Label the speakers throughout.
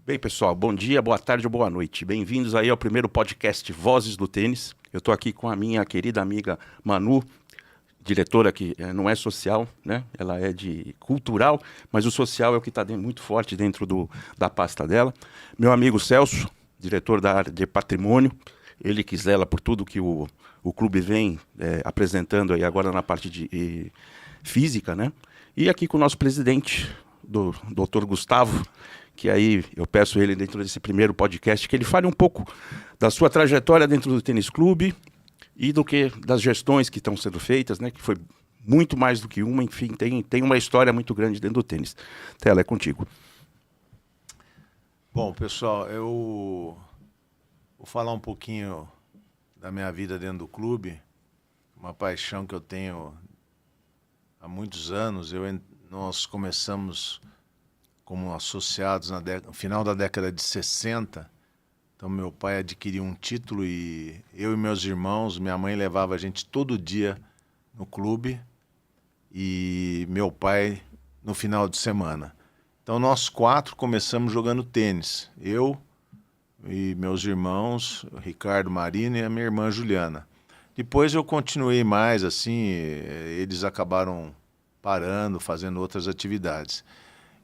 Speaker 1: Bem, pessoal, bom dia, boa tarde ou boa noite. Bem-vindos aí ao primeiro podcast Vozes do Tênis. Eu estou aqui com a minha querida amiga Manu, diretora que não é social, né? Ela é de cultural, mas o social é o que está muito forte dentro da pasta dela. Meu amigo Celso, diretor da área de patrimônio, ele que zela por tudo que o clube vem apresentando aí agora na parte de física, né? E aqui com o nosso presidente, do Dr. Gustavo, que aí eu peço ele dentro desse primeiro podcast que ele fale um pouco da sua trajetória dentro do tênis clube e das gestões que estão sendo feitas, né? Que foi muito mais do que uma, enfim, tem uma história muito grande dentro do tênis. Tela, é contigo.
Speaker 2: Bom, pessoal, eu vou falar um pouquinho da minha vida dentro do clube, uma paixão que eu tenho há muitos anos. Nós começamos como associados no final da década de 60. Então, meu pai adquiriu um título e eu e meus irmãos, minha mãe levava a gente todo dia no clube e meu pai no final de semana. Então, nós 4 começamos jogando tênis. Eu e meus irmãos, Ricardo, Marina e a minha irmã Juliana. Depois eu continuei mais, assim, eles acabaram parando, fazendo outras atividades.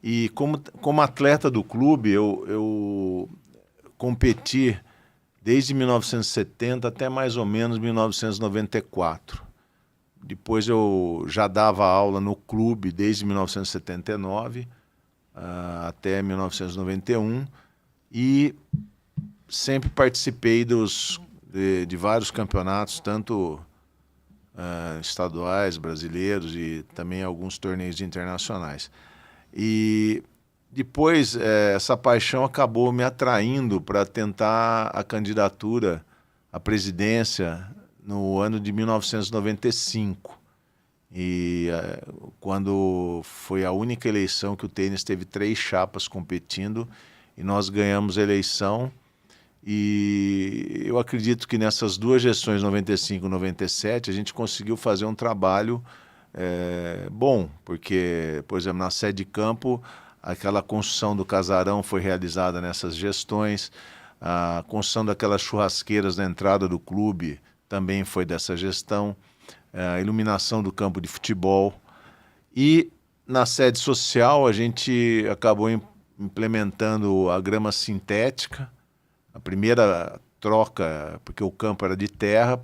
Speaker 2: E como atleta do clube, eu competi desde 1970 até mais ou menos 1994. Depois eu já dava aula no clube desde 1979 até 1991 e sempre participei de vários campeonatos, tanto estaduais, brasileiros e também alguns torneios internacionais. E depois essa paixão acabou me atraindo para tentar a candidatura à presidência no ano de 1995. E quando foi a única eleição que o tênis teve 3 chapas competindo e nós ganhamos a eleição. E eu acredito que nessas 2 gestões, 95 e 97, a gente conseguiu fazer um trabalho bom, porque, por exemplo, na sede de campo, aquela construção do casarão foi realizada nessas gestões, a construção daquelas churrasqueiras na entrada do clube também foi dessa gestão, a iluminação do campo de futebol. E na sede social a gente acabou implementando a grama sintética, a primeira troca, porque o campo era de terra,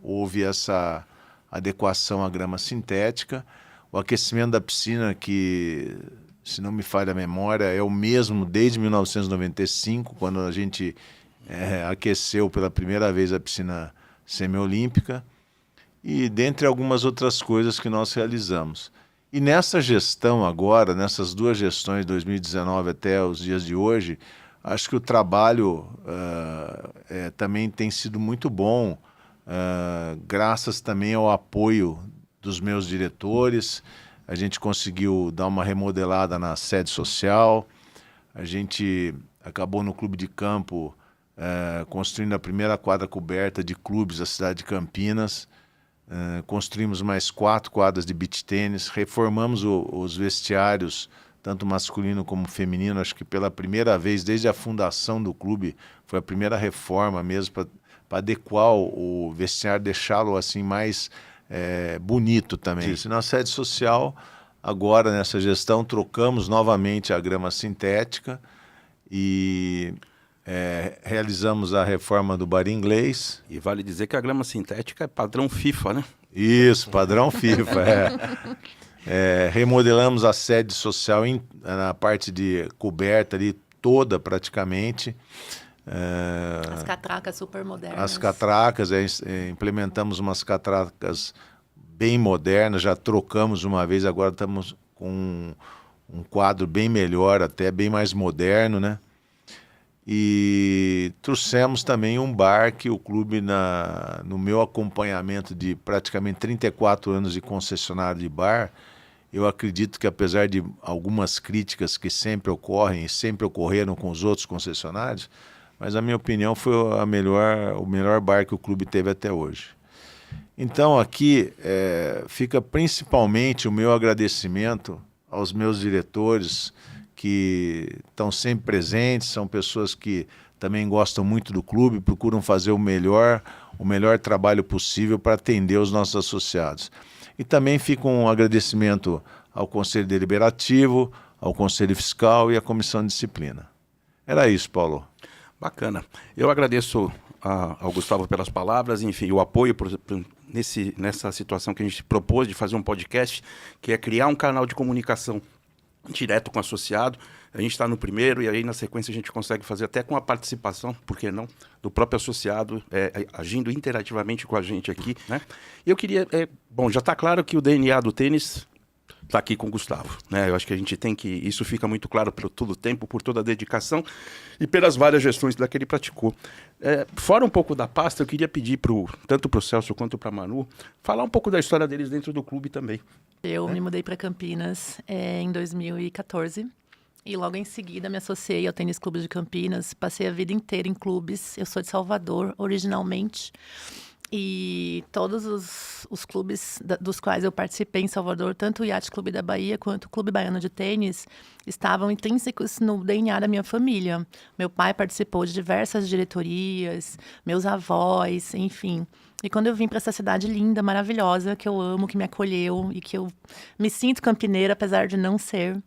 Speaker 2: houve essa adequação à grama sintética, o aquecimento da piscina, que, se não me falha a memória, é o mesmo desde 1995, quando a gente aqueceu pela primeira vez a piscina semiolímpica, e dentre algumas outras coisas que nós realizamos. E nessa gestão agora, nessas 2 gestões, 2019 até os dias de hoje, acho que o trabalho também tem sido muito bom, graças também ao apoio dos meus diretores. A gente conseguiu dar uma remodelada na sede social, a gente acabou no clube de campo construindo a primeira quadra coberta de clubes da cidade de Campinas, construímos mais 4 quadras de beach tênis, reformamos os vestiários, tanto masculino como feminino. Acho que pela primeira vez, desde a fundação do clube, foi a primeira reforma mesmo para adequar o vestiário, deixá-lo assim mais bonito também. Isso. Na sede social, agora nessa gestão, trocamos novamente a grama sintética e realizamos a reforma do bar inglês.
Speaker 1: E vale dizer que a grama sintética é padrão FIFA, né?
Speaker 2: Isso, padrão FIFA, remodelamos a sede social na parte de coberta ali toda praticamente.
Speaker 3: As catracas super modernas.
Speaker 2: As catracas, implementamos umas catracas bem modernas, já trocamos uma vez, agora estamos com um quadro bem melhor, até bem mais moderno, né? E trouxemos também um bar que o clube, no meu acompanhamento de praticamente 34 anos de concessionário de bar, eu acredito que, apesar de algumas críticas que sempre ocorrem e sempre ocorreram com os outros concessionários, mas a minha opinião foi o melhor bar que o clube teve até hoje. Então aqui fica principalmente o meu agradecimento aos meus diretores, que estão sempre presentes, são pessoas que também gostam muito do clube, procuram fazer o melhor trabalho possível para atender os nossos associados. E também fica um agradecimento ao Conselho Deliberativo, ao Conselho Fiscal e à Comissão de Disciplina. Era isso, Paulo.
Speaker 1: Bacana. Eu agradeço ao Gustavo pelas palavras, enfim, o apoio nessa situação que a gente propôs de fazer um podcast, que é criar um canal de comunicação direto com o associado. A gente está no primeiro e aí na sequência a gente consegue fazer até com a participação, por que não, do próprio associado, agindo interativamente com a gente aqui, né? E eu queria, bom, já está claro que o DNA do tênis está aqui com o Gustavo, né? Eu acho que a gente tem que, isso fica muito claro por todo o tempo, por toda a dedicação e pelas várias gestões que ele praticou. Fora um pouco da pasta, eu queria pedir tanto para o Celso quanto para a Manu, falar um pouco da história deles dentro do clube também.
Speaker 3: Eu me mudei para Campinas em 2014 e logo em seguida me associei ao Tênis Clube de Campinas. Passei a vida inteira em clubes. Eu sou de Salvador, originalmente. E todos os clubes dos quais eu participei em Salvador, tanto o Yacht Clube da Bahia quanto o Clube Baiano de Tênis, estavam intrínsecos no DNA da minha família. Meu pai participou de diversas diretorias, meus avós, enfim. E quando eu vim para essa cidade linda, maravilhosa, que eu amo, que me acolheu e que eu me sinto campineira, apesar de não ser,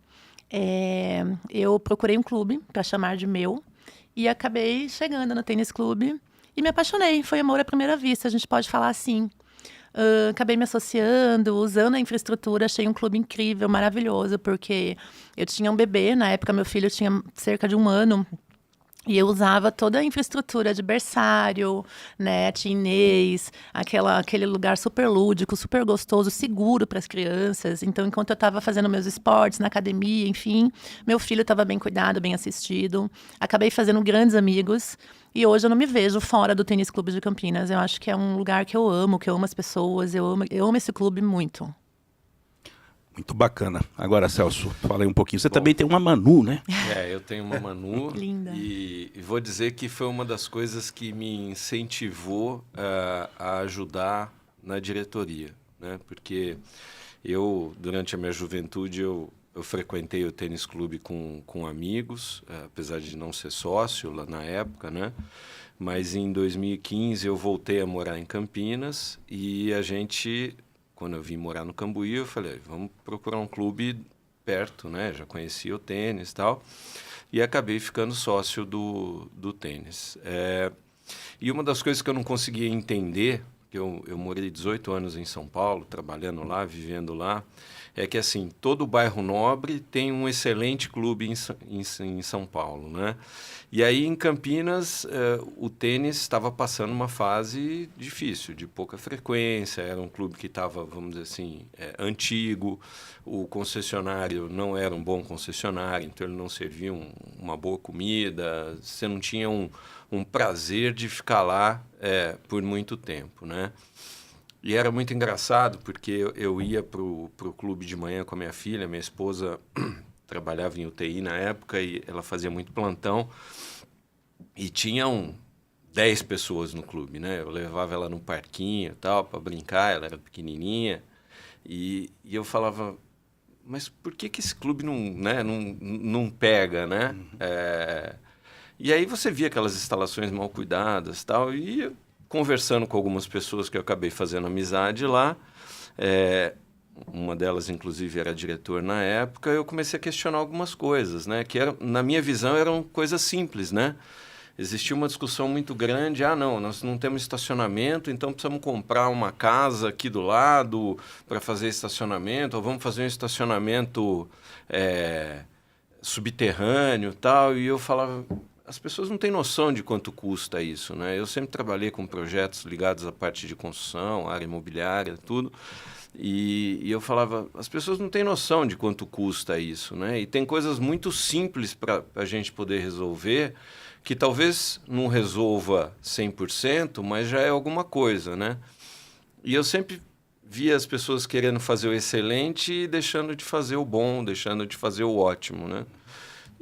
Speaker 3: eu procurei um clube para chamar de meu e acabei chegando no tênis clube e me apaixonei. Foi amor à primeira vista, a gente pode falar assim. Acabei me associando, usando a infraestrutura, achei um clube incrível, maravilhoso, porque eu tinha um bebê, na época meu filho tinha cerca de 1 ano, e eu usava toda a infraestrutura de berçário, né, tinês, aquele lugar super lúdico, super gostoso, seguro para as crianças. Então, enquanto eu estava fazendo meus esportes na academia, enfim, meu filho estava bem cuidado, bem assistido. Acabei fazendo grandes amigos e hoje eu não me vejo fora do Tênis Clube de Campinas. Eu acho que é um lugar que eu amo as pessoas, eu amo esse clube muito.
Speaker 1: Muito bacana. Agora, Celso, fala aí um pouquinho. Você também tem uma Manu, né?
Speaker 4: Eu tenho uma Manu.
Speaker 3: Linda.
Speaker 4: E vou dizer que foi uma das coisas que me incentivou a ajudar na diretoria, né? Porque eu, durante a minha juventude, eu frequentei o tênis clube com amigos, apesar de não ser sócio lá na época, né? Mas em 2015 eu voltei a morar em Campinas e quando eu vim morar no Cambuí, eu falei, vamos procurar um clube perto, né? Já conhecia o tênis e tal. E acabei ficando sócio do tênis. E uma das coisas que eu não conseguia entender, que eu morei 18 anos em São Paulo, trabalhando lá, vivendo lá, é que assim, todo bairro nobre tem um excelente clube em São Paulo, né? E aí em Campinas o tênis estava passando uma fase difícil, de pouca frequência, era um clube que estava, vamos dizer assim, antigo, o concessionário não era um bom concessionário, então ele não servia uma boa comida, você não tinha um prazer de ficar lá por muito tempo, né? E era muito engraçado, porque eu ia para o clube de manhã com a minha filha, minha esposa trabalhava em UTI na época e ela fazia muito plantão, e tinham 10 pessoas no clube, né? Eu levava ela no parquinho e tal, para brincar, ela era pequenininha, e eu falava, mas por que esse clube não pega, né? Uhum. E aí você via aquelas instalações mal cuidadas e tal, e conversando com algumas pessoas que eu acabei fazendo amizade lá, uma delas, inclusive, era diretor na época, eu comecei a questionar algumas coisas, né? Que, na minha visão, eram coisas simples, né? Existia uma discussão muito grande, não, nós não temos estacionamento, então precisamos comprar uma casa aqui do lado para fazer estacionamento, ou vamos fazer um estacionamento subterrâneo e tal, e eu falava... As pessoas não têm noção de quanto custa isso, né? Eu sempre trabalhei com projetos ligados à parte de construção, área imobiliária, tudo. E eu falava, as pessoas não têm noção de quanto custa isso, né? E tem coisas muito simples para a gente poder resolver, que talvez não resolva 100%, mas já é alguma coisa, né? E eu sempre via as pessoas querendo fazer o excelente e deixando de fazer o bom, deixando de fazer o ótimo, né?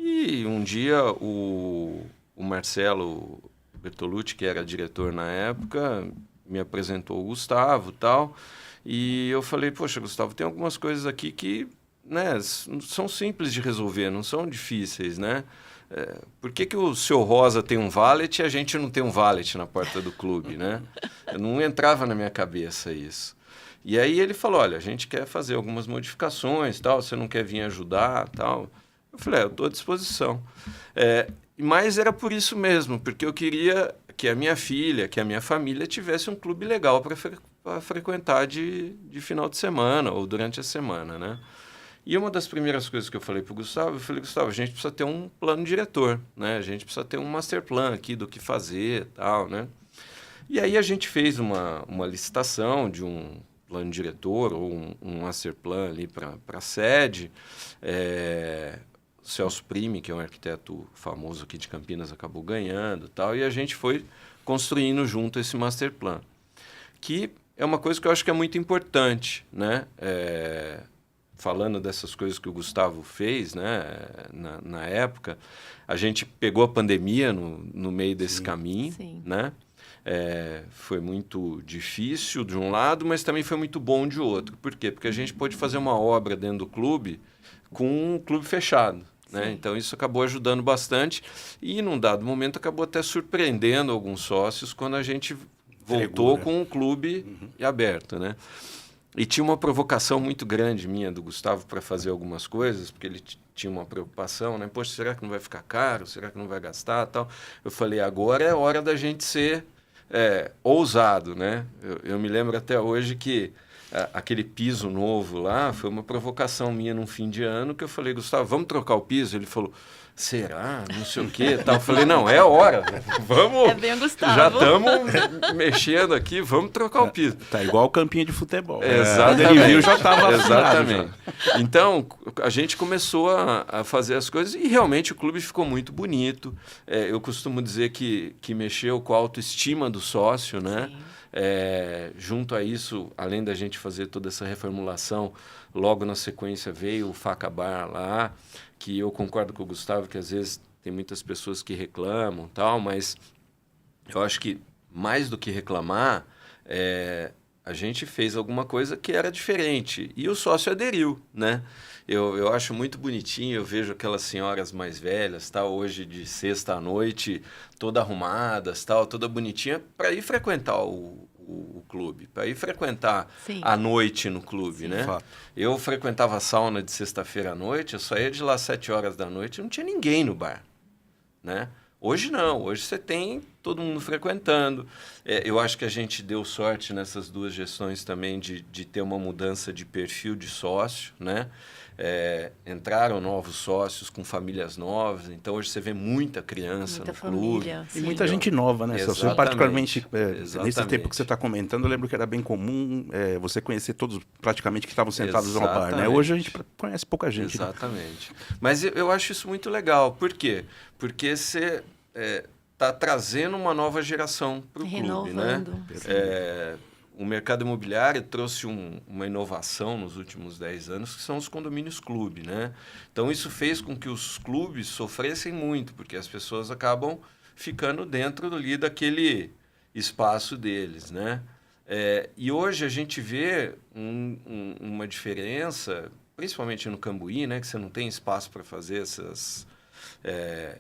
Speaker 4: E um dia o Marcelo Bertolucci, que era diretor na época, me apresentou o Gustavo e tal, e eu falei, poxa, Gustavo, tem algumas coisas aqui que né, são simples de resolver, não são difíceis, né? Por que o seu Rosa tem um valet e a gente não tem um valet na porta do clube, né? Não entrava na minha cabeça isso. E aí ele falou, olha, a gente quer fazer algumas modificações, tal, você não quer vir ajudar, tal. Eu falei, eu estou à disposição. Mas era por isso mesmo, porque eu queria que a minha filha, que a minha família tivesse um clube legal para frequentar de final de semana ou durante a semana, né? E uma das primeiras coisas que eu falei para o Gustavo, Gustavo, a gente precisa ter um plano diretor, né? A gente precisa ter um master plan aqui do que fazer, tal, né? E aí a gente fez uma licitação de um plano diretor ou um master plan ali para a sede. O Celso Prime, que é um arquiteto famoso aqui de Campinas, acabou ganhando, tal, e a gente foi construindo junto esse master plan, que é uma coisa que eu acho que é muito importante, né? Falando dessas coisas que o Gustavo fez, né, na época, a gente pegou a pandemia no meio desse caminho, né? Foi muito difícil de um lado, mas também foi muito bom de outro. Por quê? Porque a gente pôde fazer uma obra dentro do clube com um clube fechado, né? Então isso acabou ajudando bastante e, num dado momento, acabou até surpreendendo alguns sócios quando a gente voltou com um clube aberto, né? E tinha uma provocação muito grande minha do Gustavo para fazer algumas coisas, porque ele tinha uma preocupação, né? Poxa, será que não vai ficar caro? Será que não vai gastar? Tal. Eu falei, agora é hora da gente ser ousado, né? Eu me lembro até hoje que aquele piso novo lá foi uma provocação minha num fim de ano, que eu falei, Gustavo, vamos trocar o piso? Ele falou, será? Não sei o quê. Tal. Eu falei, não, é hora. Vamos.
Speaker 3: É bem o Gustavo.
Speaker 4: Já estamos mexendo aqui, vamos trocar o piso.
Speaker 1: Tá igual o campinho de futebol.
Speaker 4: Exatamente.
Speaker 1: Ele viu, já estava
Speaker 4: Exatamente. Então, a gente começou a fazer as coisas e realmente o clube ficou muito bonito. Eu costumo dizer que mexeu com a autoestima do sócio, né? Junto a isso, além da gente fazer toda essa reformulação, logo na sequência veio o Faca Bar lá, que eu concordo com o Gustavo, que às vezes tem muitas pessoas que reclamam, tal, mas eu acho que mais do que reclamar, a gente fez alguma coisa que era diferente e o sócio aderiu, né? Eu acho muito bonitinho, eu vejo aquelas senhoras mais velhas, tal, hoje de sexta à noite, toda arrumadas, tal, toda bonitinha, para ir frequentar o clube, para ir frequentar à noite no clube, né?
Speaker 1: Fato.
Speaker 4: Eu frequentava a sauna de sexta-feira à noite, eu saía de lá às 7 horas da noite, não tinha ninguém no bar, né? Hoje não, hoje você tem todo mundo frequentando. Eu acho que a gente deu sorte nessas duas gestões também de ter uma mudança de perfil de sócio, né? Entraram novos sócios com famílias novas, então hoje você vê muita criança
Speaker 3: muita
Speaker 4: no
Speaker 3: família,
Speaker 4: clube.
Speaker 1: E muita gente nova, né?
Speaker 4: Exatamente.
Speaker 1: Eu, particularmente, nesse
Speaker 4: Exatamente.
Speaker 1: tempo que você está comentando, eu lembro que era bem comum você conhecer todos praticamente que estavam sentados no bar, né?
Speaker 4: Exatamente.
Speaker 1: Hoje a gente conhece pouca gente.
Speaker 4: Exatamente. Né? Mas eu acho isso muito legal. Por quê? Porque você está trazendo uma nova geração para o clube, né? O mercado imobiliário trouxe uma inovação nos últimos 10 anos, que são os condomínios clube, né? Então, isso fez com que os clubes sofressem muito, porque as pessoas acabam ficando dentro ali daquele espaço deles, né? E hoje a gente vê uma diferença, principalmente no Cambuí, né? Que você não tem espaço para fazer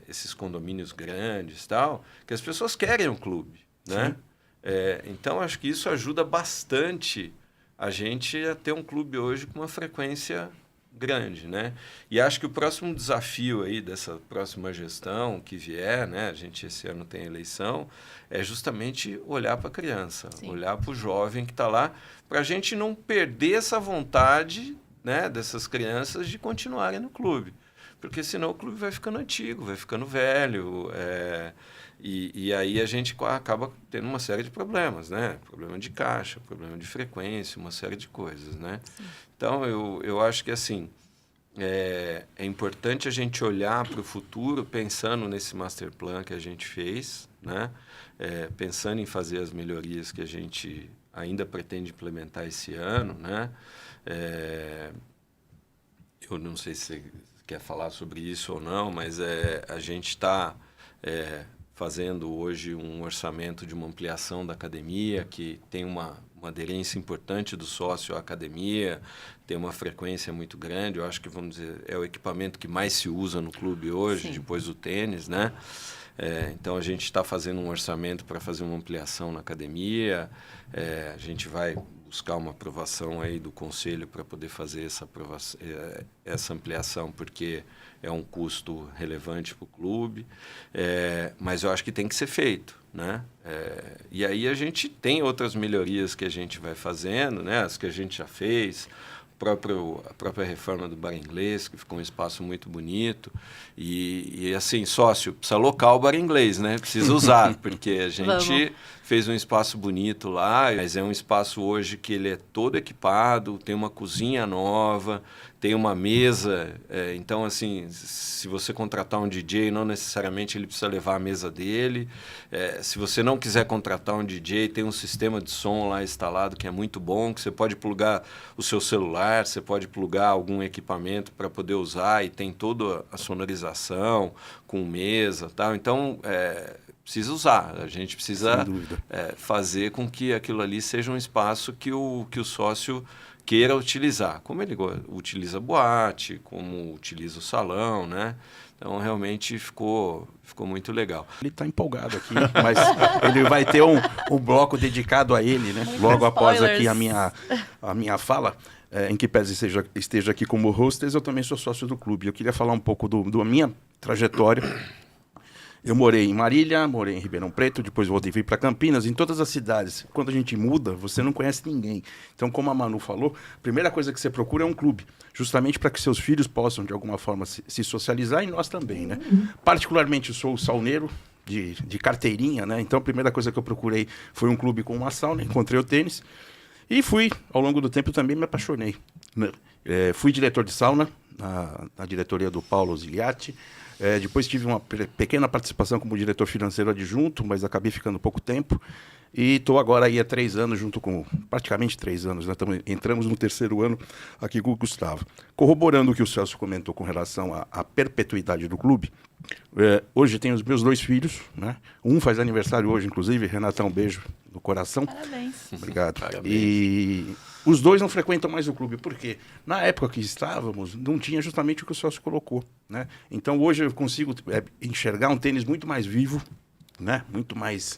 Speaker 4: esses condomínios grandes e tal, que as pessoas querem um clube, né? Então, acho que isso ajuda bastante a gente a ter um clube hoje com uma frequência grande, né? E acho que o próximo desafio aí dessa próxima gestão que vier, né? A gente esse ano tem eleição, é justamente olhar para a criança, olhar para o jovem que está lá, para a gente não perder essa vontade, né, dessas crianças de continuarem no clube. Porque senão o clube vai ficando antigo, vai ficando velho, e aí a gente acaba tendo uma série de problemas, né? Problema de caixa, problema de frequência, uma série de coisas, né? Sim. Então, eu acho que, assim, é importante a gente olhar para o futuro pensando nesse master plan que a gente fez, né? Pensando em fazer as melhorias que a gente ainda pretende implementar esse ano, né? Eu não sei se você quer falar sobre isso ou não, mas a gente está fazendo hoje um orçamento de uma ampliação da academia, que tem uma uma aderência importante do sócio à academia, tem uma frequência muito grande. Eu acho que, vamos dizer, é o equipamento que mais se usa no clube hoje,
Speaker 3: Sim.
Speaker 4: depois do tênis, né? Então, a gente está fazendo um orçamento para fazer uma ampliação na academia. A gente vai buscar uma aprovação aí do conselho para poder fazer essa ampliação, porque é um custo relevante para o clube. Mas eu acho que tem que ser feito, né? E aí a gente tem outras melhorias que a gente vai fazendo, né? As que a gente já fez, a própria reforma do Bar Inglês, que ficou um espaço muito bonito. E assim, sócio, precisa alocar o Bar Inglês, né? Precisa usar, porque a gente fez um espaço bonito lá, mas é um espaço hoje que ele é todo equipado, tem uma cozinha nova, tem uma mesa. Então, assim, se você contratar um DJ, não necessariamente ele precisa levar a mesa dele. Se você não quiser contratar um DJ, tem um sistema de som lá instalado que é muito bom, que você pode plugar o seu celular, você pode plugar algum equipamento para poder usar, e tem toda a sonorização com mesa, tal. Então, precisa usar. A gente precisa fazer com que aquilo ali seja um espaço que o sócio queira utilizar, como ele utiliza a boate, como utiliza o salão, né? Então, realmente ficou muito legal.
Speaker 1: Ele está empolgado aqui, mas ele vai ter um bloco dedicado a ele, né? Logo após aqui a minha fala, em que pese esteja aqui como hostess, eu também sou sócio do clube. Eu queria falar um pouco da minha trajetória. Eu morei em Marília, morei em Ribeirão Preto, depois voltei para Campinas, em todas as cidades. Quando a gente muda, você não conhece ninguém. Então, como a Manu falou, a primeira coisa que você procura é um clube, justamente para que seus filhos possam, de alguma forma, se socializar, e nós também, né? Particularmente, eu sou sauneiro de carteirinha, né? Então, a primeira coisa que eu procurei foi um clube com uma sauna, encontrei o tênis, e fui, ao longo do tempo, também me apaixonei. Fui diretor de sauna, na diretoria do Paulo Ziliati. Depois tive uma pequena participação como diretor financeiro adjunto, mas acabei ficando pouco tempo. E estou agora aí há 3 anos, praticamente 3 anos, né? Entramos no 3º ano aqui com o Gustavo. Corroborando o que o Celso comentou com relação à perpetuidade do clube, hoje tenho os meus 2 filhos, né? Um faz aniversário hoje, inclusive. Renatão, um beijo no coração.
Speaker 3: Parabéns.
Speaker 1: Obrigado.
Speaker 4: Parabéns.
Speaker 1: E os 2 não frequentam mais o clube, porque na época que estávamos, não tinha justamente o que o Celso colocou, né? Então hoje eu consigo enxergar um tênis muito mais vivo, né? Muito mais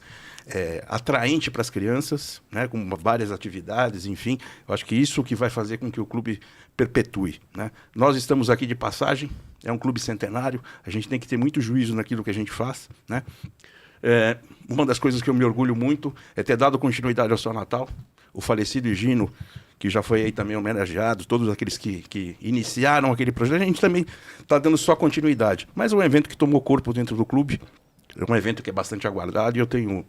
Speaker 1: atraente para as crianças, né? Com várias atividades, enfim. Eu acho que isso que vai fazer com que o clube perpetue, né? Nós estamos aqui de passagem, é um clube centenário, a gente tem que ter muito juízo naquilo que a gente faz, né? Uma das coisas que eu me orgulho muito é ter dado continuidade ao São Natal. O falecido Higino, que já foi aí também homenageado, todos aqueles que iniciaram aquele projeto, a gente também está dando só continuidade. Mas é um evento que tomou corpo dentro do clube, é um evento que é bastante aguardado, e eu tenho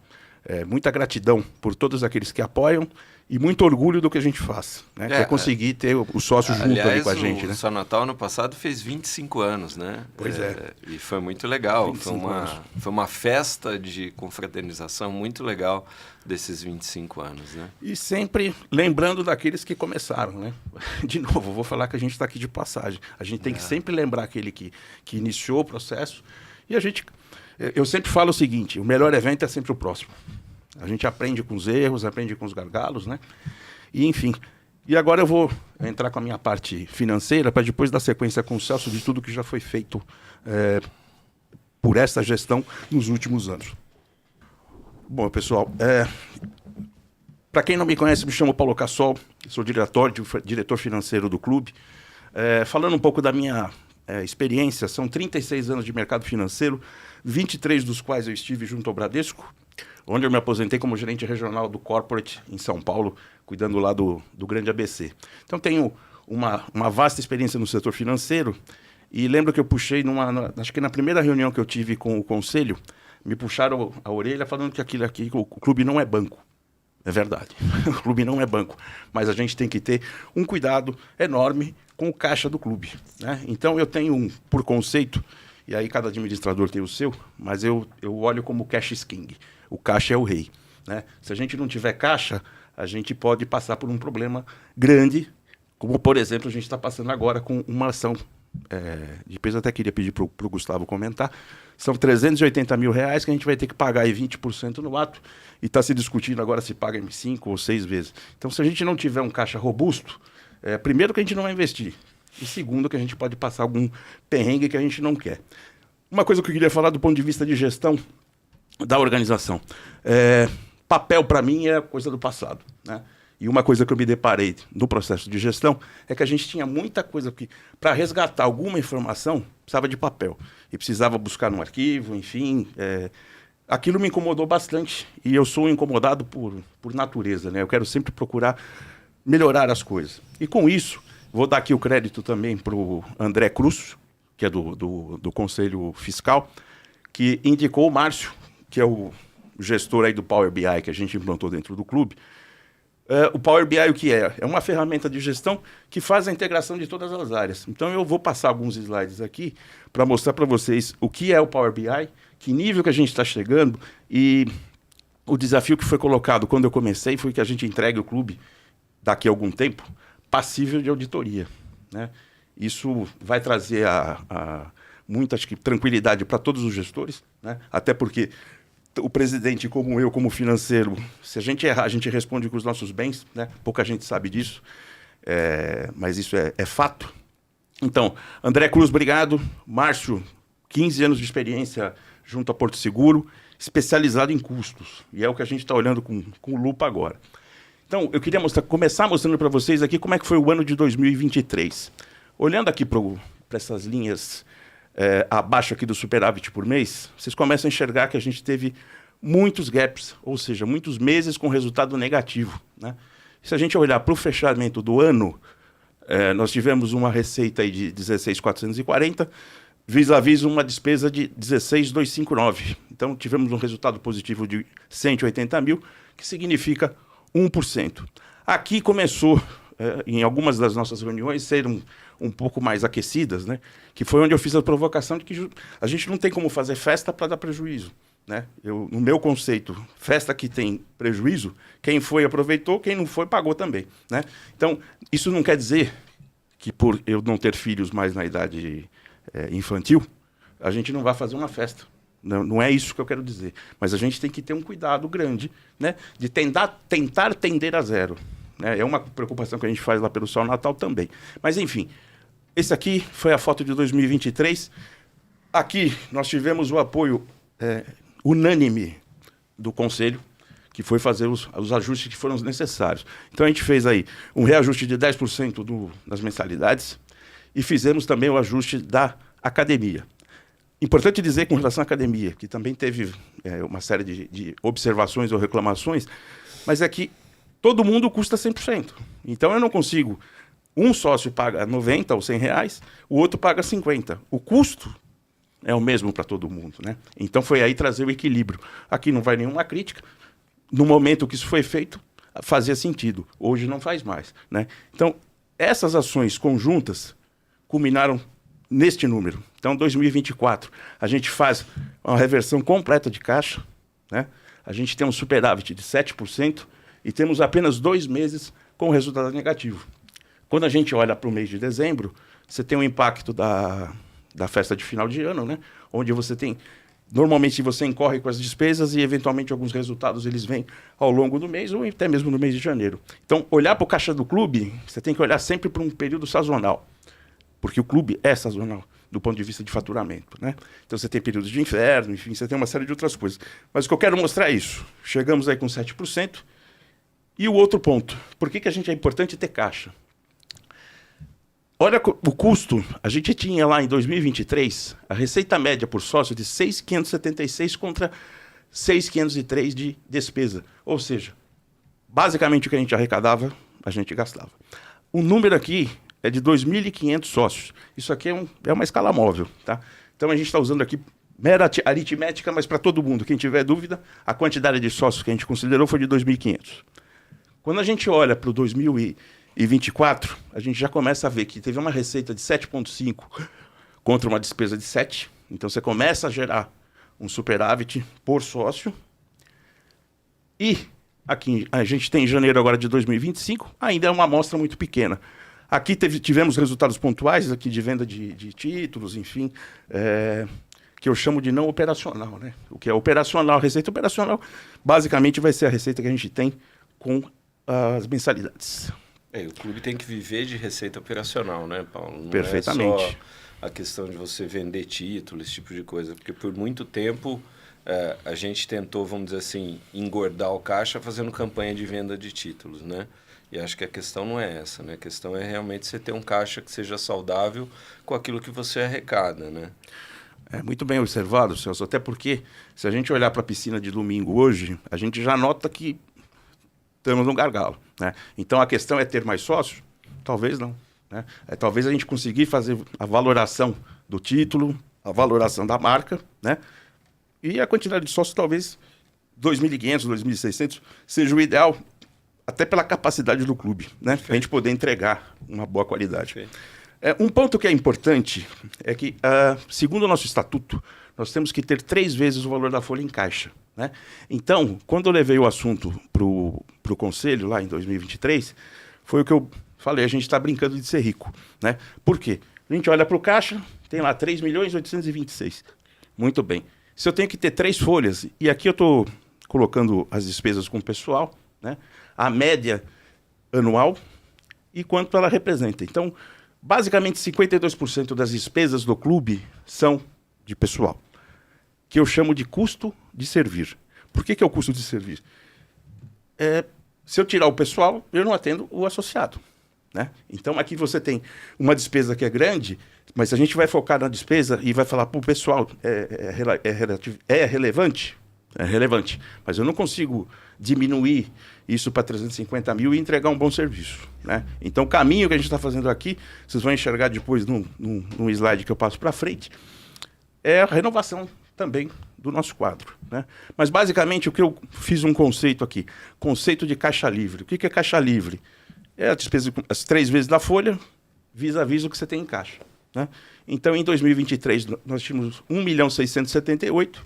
Speaker 1: muita gratidão por todos aqueles que apoiam e muito orgulho do que a gente faz, né? Que é conseguir ter o sócio junto ali com a gente, né?
Speaker 4: O São Natal, ano passado, fez 25 anos, né?
Speaker 1: Pois é.
Speaker 4: E foi muito legal. Foi uma festa de confraternização muito legal desses 25 anos, né?
Speaker 1: E sempre lembrando daqueles que começaram, né? De novo, vou falar que a gente está aqui de passagem. A gente tem que sempre lembrar aquele que iniciou o processo. E eu sempre falo o seguinte: o melhor evento é sempre o próximo. A gente aprende com os erros, aprende com os gargalos, né? E, enfim. E agora eu vou entrar com a minha parte financeira, para depois dar sequência com o Celso de tudo que já foi feito por essa gestão nos últimos anos. Bom, pessoal, para quem não me conhece, me chamo Paulo Cassol, sou diretor financeiro do clube. Falando um pouco da minha experiência, são 36 anos de mercado financeiro, 23 dos quais eu estive junto ao Bradesco, onde eu me aposentei como gerente regional do Corporate em São Paulo, cuidando lá do grande ABC. Então tenho uma vasta experiência no setor financeiro, e lembro que eu puxei, acho que na primeira reunião que eu tive com o conselho, me puxaram a orelha falando que aquilo aqui, o clube não é banco. É verdade, o clube não é banco, mas a gente tem que ter um cuidado enorme com o caixa do clube, né? Então eu tenho por conceito, e aí cada administrador tem o seu, mas eu olho como cash is king. O caixa é o rei, né? Se a gente não tiver caixa, a gente pode passar por um problema grande, como, por exemplo, a gente está passando agora com uma ação depois eu até queria pedir para o Gustavo comentar, são R$380 mil que a gente vai ter que pagar aí 20% no ato, e está se discutindo agora se paga em 5 ou 6 vezes. Então, se a gente não tiver um caixa robusto, primeiro que a gente não vai investir, e segundo que a gente pode passar algum perrengue que a gente não quer. Uma coisa que eu queria falar do ponto de vista de gestão da organização. Papel, para mim, é coisa do passado, né? E uma coisa que eu me deparei no processo de gestão é que a gente tinha muita coisa que, para resgatar alguma informação, precisava de papel. E precisava buscar no arquivo, enfim. Aquilo me incomodou bastante. E eu sou incomodado por natureza, né? Eu quero sempre procurar melhorar as coisas. E com isso, vou dar aqui o crédito também para o André Cruz, que é do Conselho Fiscal, que indicou o Márcio, que é o gestor aí do Power BI que a gente implantou dentro do clube. O Power BI, o que é? É uma ferramenta de gestão que faz a integração de todas as áreas. Então, eu vou passar alguns slides aqui para mostrar para vocês o que é o Power BI, que nível que a gente está chegando, e o desafio que foi colocado quando eu comecei foi que a gente entregue o clube, daqui a algum tempo, passível de auditoria, né? Isso vai trazer muita, acho que, tranquilidade para todos os gestores, né? Até porque o presidente, como eu, como financeiro, se a gente errar, a gente responde com os nossos bens, né? Pouca gente sabe disso, mas isso é fato. Então, André Cruz, obrigado. Márcio, 15 anos de experiência junto a Porto Seguro, especializado em custos. E é o que a gente está olhando com lupa agora. Então, eu queria começar mostrando para vocês aqui como é que foi o ano de 2023. Olhando aqui para essas linhas abaixo aqui do superávit por mês, vocês começam a enxergar que a gente teve muitos gaps, ou seja, muitos meses com resultado negativo, né? Se a gente olhar para o fechamento do ano, nós tivemos uma receita aí de 16.440, vis-à-vis uma despesa de 16.259. Então, tivemos um resultado positivo de 180 mil, que significa 1%. Aqui começou, em algumas das nossas reuniões, ser um pouco mais aquecidas, né? Que foi onde eu fiz a provocação de que a gente não tem como fazer festa para dar prejuízo, né? No meu conceito, festa que tem prejuízo, quem foi aproveitou, quem não foi pagou também, né? Então, isso não quer dizer que por eu não ter filhos mais na idade infantil, a gente não vai fazer uma festa. Não é isso que eu quero dizer. Mas a gente tem que ter um cuidado grande, né? De tentar tender a zero. É uma preocupação que a gente faz lá pelo Sol Natal também. Mas, enfim, esse aqui foi a foto de 2023. Aqui nós tivemos o apoio unânime do Conselho, que foi fazer os ajustes que foram necessários. Então, a gente fez aí um reajuste de 10% das mensalidades e fizemos também o ajuste da academia. Importante dizer com relação à academia, que também teve uma série de observações ou reclamações, mas é que todo mundo custa 100%. Então, eu não consigo... Um sócio paga 90 ou 100 reais, o outro paga 50. O custo é o mesmo para todo mundo, né? Então, foi aí trazer o equilíbrio. Aqui não vai nenhuma crítica. No momento que isso foi feito, fazia sentido. Hoje não faz mais, né? Então, essas ações conjuntas culminaram neste número. Então, 2024, a gente faz uma reversão completa de caixa, né? A gente tem um superávit de 7%, e temos apenas 2 meses com resultado negativo. Quando a gente olha para o mês de dezembro, você tem um impacto da festa de final de ano, né? Onde você tem... Normalmente você incorre com as despesas e, eventualmente, alguns resultados eles vêm ao longo do mês ou até mesmo no mês de janeiro. Então, olhar para o caixa do clube, você tem que olhar sempre para um período sazonal. Porque o clube é sazonal, do ponto de vista de faturamento, né? Então, você tem períodos de inverno, enfim, você tem uma série de outras coisas. Mas o que eu quero mostrar é isso. Chegamos aí com 7%. E o outro ponto, por que a gente é importante ter caixa? Olha o custo, a gente tinha lá em 2023 a receita média por sócio de 6.576 contra 6.503 de despesa. Ou seja, basicamente o que a gente arrecadava, a gente gastava. O número aqui é de 2.500 sócios. Isso aqui é uma escala móvel, tá? Então a gente está usando aqui mera aritmética, mas para todo mundo. Quem tiver dúvida, a quantidade de sócios que a gente considerou foi de 2.500. Quando a gente olha para o 2024, a gente já começa a ver que teve uma receita de 7,5 contra uma despesa de 7. Então, você começa a gerar um superávit por sócio. E aqui a gente tem em janeiro agora de 2025, ainda é uma amostra muito pequena. Aqui tivemos resultados pontuais aqui de venda de títulos, enfim, que eu chamo de não operacional, né? O que é operacional, receita operacional, basicamente vai ser a receita que a gente tem com as mensalidades.
Speaker 4: O clube tem que viver de receita operacional, né, Paulo? Não
Speaker 1: Perfeitamente.
Speaker 4: É só a questão de você vender título, esse tipo de coisa, porque por muito tempo a gente tentou, vamos dizer assim, engordar o caixa fazendo campanha de venda de títulos, né? E acho que a questão não é essa, né? A questão é realmente você ter um caixa que seja saudável com aquilo que você arrecada, né?
Speaker 1: Muito bem observado, Celso, até porque se a gente olhar para a piscina de domingo hoje, a gente já nota que estamos no gargalo, né? Então a questão é ter mais sócios? Talvez não, né? Talvez a gente conseguir fazer a valoração do título, a valoração da marca, né? E a quantidade de sócios talvez 2.500, 2.600 seja o ideal, até pela capacidade do clube, né? Para a gente poder entregar uma boa qualidade. Um ponto que é importante é que, segundo o nosso estatuto, nós temos que ter 3 vezes o valor da folha em caixa, né? Então, quando eu levei o assunto para o conselho, lá em 2023, foi o que eu falei, a gente está brincando de ser rico, né? Por quê? A gente olha para o caixa, tem lá 3.826.000. Muito bem. Se eu tenho que ter 3 folhas, e aqui eu estou colocando as despesas com o pessoal, né? A média anual e quanto ela representa. Então, basicamente, 52% das despesas do clube são de pessoal, que eu chamo de custo de servir. Por que é o custo de servir? Se eu tirar o pessoal, eu não atendo o associado, né? Então, aqui você tem uma despesa que é grande, mas se a gente vai focar na despesa e vai falar para o pessoal, é relevante? É relevante, mas eu não consigo diminuir isso para 350 mil e entregar um bom serviço, né? Então, o caminho que a gente está fazendo aqui, vocês vão enxergar depois num slide que eu passo para frente, é a renovação também do nosso quadro, né? Mas, basicamente, o que eu fiz um conceito aqui, conceito de caixa livre. O que é caixa livre? É a despesa, as 3 vezes da folha, vis-a-vis o que você tem em caixa, né? Então, em 2023, nós tínhamos 1.678.000,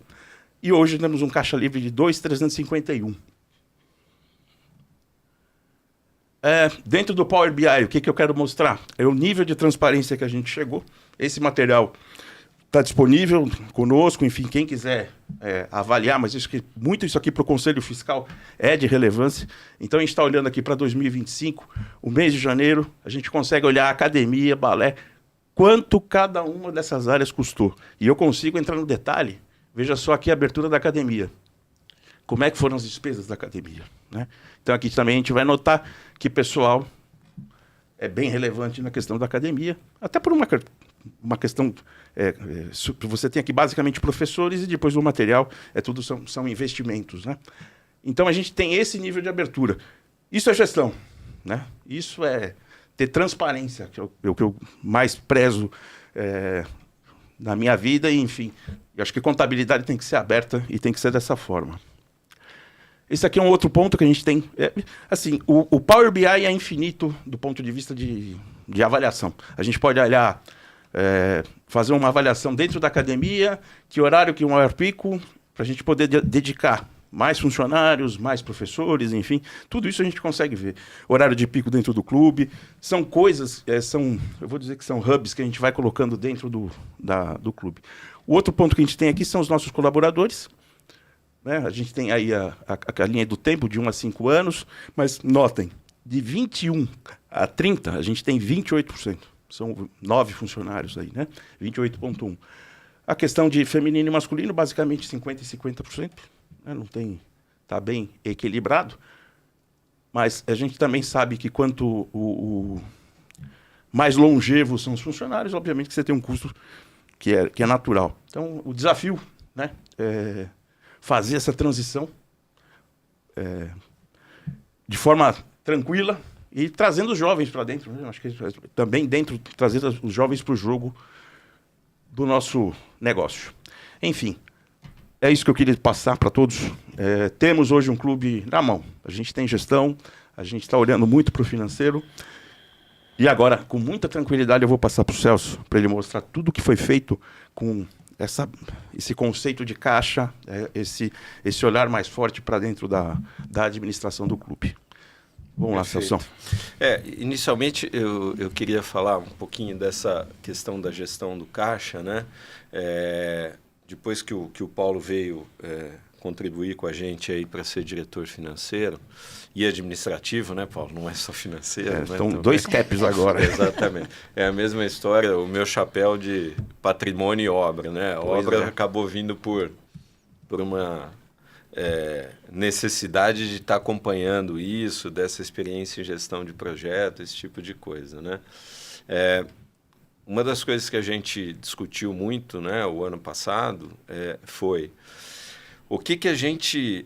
Speaker 1: e hoje temos um caixa livre de 2.351. Dentro do Power BI, o que eu quero mostrar? É o nível de transparência que a gente chegou. Esse material está disponível conosco, enfim, quem quiser avaliar, mas muito isso aqui para o Conselho Fiscal é de relevância. Então, a gente está olhando aqui para 2025, o mês de janeiro, a gente consegue olhar academia, balé, quanto cada uma dessas áreas custou. E eu consigo entrar no detalhe. Veja só aqui a abertura da academia. Como é que foram as despesas da academia, né? Então, aqui também a gente vai notar que pessoal é bem relevante na questão da academia, até por uma questão... você tem aqui basicamente professores e depois o material, tudo são investimentos, né? Então, a gente tem esse nível de abertura. Isso é gestão, né? Isso é ter transparência, que é o que eu mais prezo na minha vida, e, enfim, eu acho que contabilidade tem que ser aberta e tem que ser dessa forma. Esse aqui é um outro ponto que a gente tem. Assim, o Power BI é infinito do ponto de vista de avaliação. A gente pode olhar, fazer uma avaliação dentro da academia, que horário que é o maior pico, para a gente poder dedicar mais funcionários, mais professores, enfim, tudo isso a gente consegue ver. Horário de pico dentro do clube, são coisas, eu vou dizer que são hubs que a gente vai colocando dentro do clube. O outro ponto que a gente tem aqui são os nossos colaboradores, né? A gente tem aí a linha do tempo, de 1 a 5 anos, mas notem, de 21 a 30, a gente tem 28%. São 9 funcionários aí, né? 28,1%. A questão de feminino e masculino, basicamente 50% e 50%. Não tem, está bem equilibrado, mas a gente também sabe que quanto mais longevos são os funcionários, obviamente que você tem um custo que é natural. Então, o desafio, né, é fazer essa transição de forma tranquila e trazendo os jovens para dentro, né? Acho que também trazer os jovens para o jogo do nosso negócio. Enfim. É isso que eu queria passar para todos. Temos hoje um clube na mão. A gente tem gestão, a gente está olhando muito para o financeiro. E agora, com muita tranquilidade, eu vou passar para o Celso, para ele mostrar tudo o que foi feito com esse conceito de caixa, esse olhar mais forte para dentro da administração do clube. Vamos lá,
Speaker 4: Perfeito.
Speaker 1: Celso.
Speaker 4: Inicialmente eu queria falar um pouquinho dessa questão da gestão do caixa, né? Depois que o Paulo veio contribuir com a gente aí para ser diretor financeiro e administrativo, né, Paulo? Não é só financeiro. Né?
Speaker 1: Estão
Speaker 4: Então,
Speaker 1: 2 caps agora.
Speaker 4: Exatamente. É a mesma história, o meu chapéu de patrimônio e obra, né? A obra acabou vindo por uma necessidade de estar acompanhando isso, dessa experiência em gestão de projeto, esse tipo de coisa, né? Uma das coisas que a gente discutiu muito, né, o ano passado, foi o que a gente,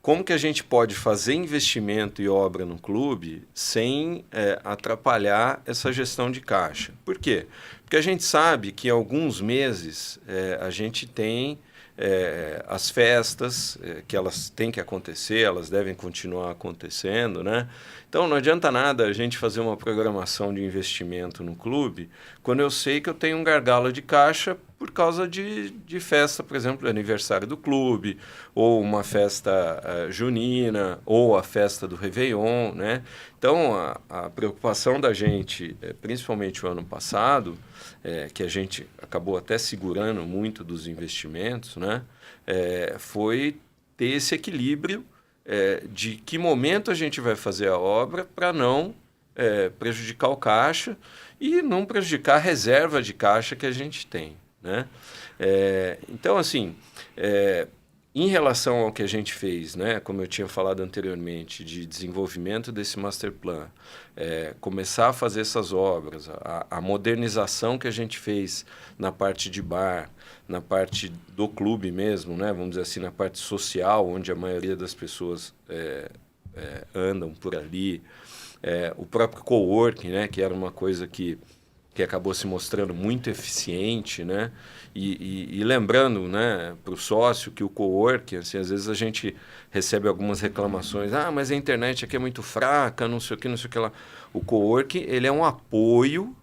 Speaker 4: como que a gente pode fazer investimento e obra no clube sem atrapalhar essa gestão de caixa. Por quê? Porque a gente sabe que em alguns meses a gente tem as festas, que elas têm que acontecer, elas devem continuar acontecendo, né? Então, não adianta nada a gente fazer uma programação de investimento no clube quando eu sei que eu tenho um gargalo de caixa por causa de festa, por exemplo, do aniversário do clube, ou uma festa junina, ou a festa do Réveillon, né? Então, a preocupação da gente, principalmente o ano passado, que a gente acabou até segurando muito dos investimentos, né? Foi ter esse equilíbrio de que momento a gente vai fazer a obra para não prejudicar o caixa e não prejudicar a reserva de caixa que a gente tem, né? Então, assim, em relação ao que a gente fez, né, como eu tinha falado anteriormente, de desenvolvimento desse master plan, começar a fazer essas obras, a modernização que a gente fez na parte de bar, na parte do clube mesmo, né, vamos dizer assim, na parte social, onde a maioria das pessoas andam por ali, o próprio coworking, né, que era uma coisa que acabou se mostrando muito eficiente, né? E lembrando, né, para o sócio que o coworking, assim, às vezes a gente recebe algumas reclamações, mas a internet aqui é muito fraca, não sei o que lá. O coworking, ele é um apoio